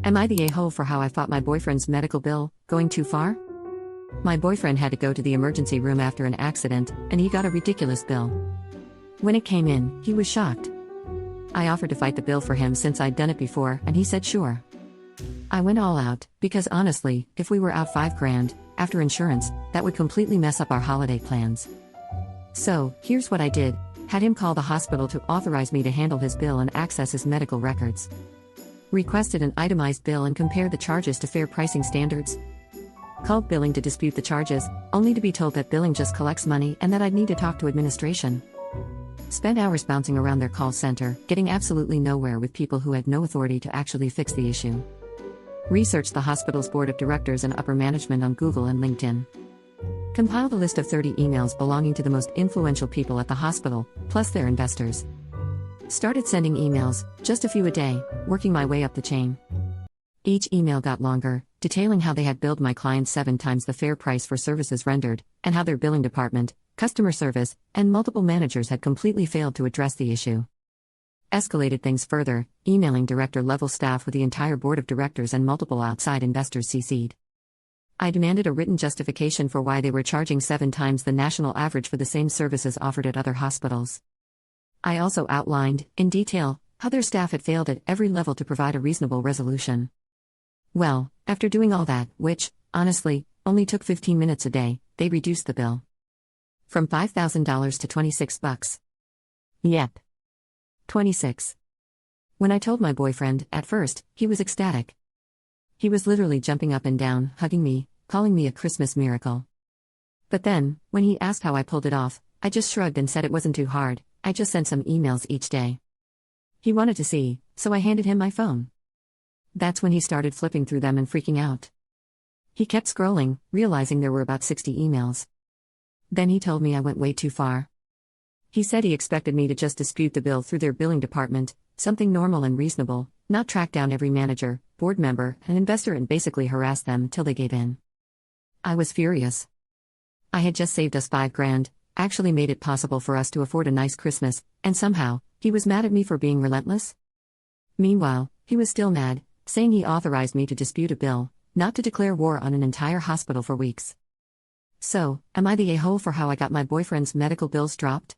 Am I the a-hole for how I fought my boyfriend's medical bill, going too far? My boyfriend had to go to the emergency room after an accident, and he got a ridiculous bill. When it came in, he was shocked. I offered to fight the bill for him since I'd done it before, and he said sure. I went all out, because honestly, if we were out $5,000, after insurance, that would completely mess up our holiday plans. So, here's what I did. Had him call the hospital to authorize me to handle his bill and access his medical records. Requested an itemized bill and compared the charges to fair pricing standards. Called billing to dispute the charges, only to be told that billing just collects money and that I'd need to talk to administration. Spent hours bouncing around their call center, getting absolutely nowhere with people who had no authority to actually fix the issue. Researched the hospital's board of directors and upper management on Google and LinkedIn. Compiled a list of 30 emails belonging to the most influential people at the hospital, plus their investors. Started sending emails, just a few a day, working my way up the chain. Each email got longer, detailing how they had billed my clients 7 times the fair price for services rendered, and how their billing department, customer service, and multiple managers had completely failed to address the issue. Escalated things further, emailing director-level staff with the entire board of directors and multiple outside investors CC'd. I demanded a written justification for why they were charging 7 times the national average for the same services offered at other hospitals. I also outlined, in detail, how their staff had failed at every level to provide a reasonable resolution. Well, after doing all that, which, honestly, only took 15 minutes a day, they reduced the bill. From $5,000 to $26. Yep. 26. When I told my boyfriend, at first, he was ecstatic. He was literally jumping up and down, hugging me, calling me a Christmas miracle. But then, when he asked how I pulled it off, I just shrugged and said it wasn't too hard, I just sent some emails each day. He wanted to see, so I handed him my phone. That's when he started flipping through them and freaking out. He kept scrolling, realizing there were about 60 emails. Then he told me I went way too far. He said he expected me to just dispute the bill through their billing department, something normal and reasonable, not track down every manager, board member, and investor and basically harass them till they gave in. I was furious. I had just saved us $5,000, actually made it possible for us to afford a nice Christmas, and somehow, he was mad at me for being relentless? Meanwhile, he was still mad, saying he authorized me to dispute a bill, not to declare war on an entire hospital for weeks. So, am I the a-hole for how I got my boyfriend's medical bills dropped?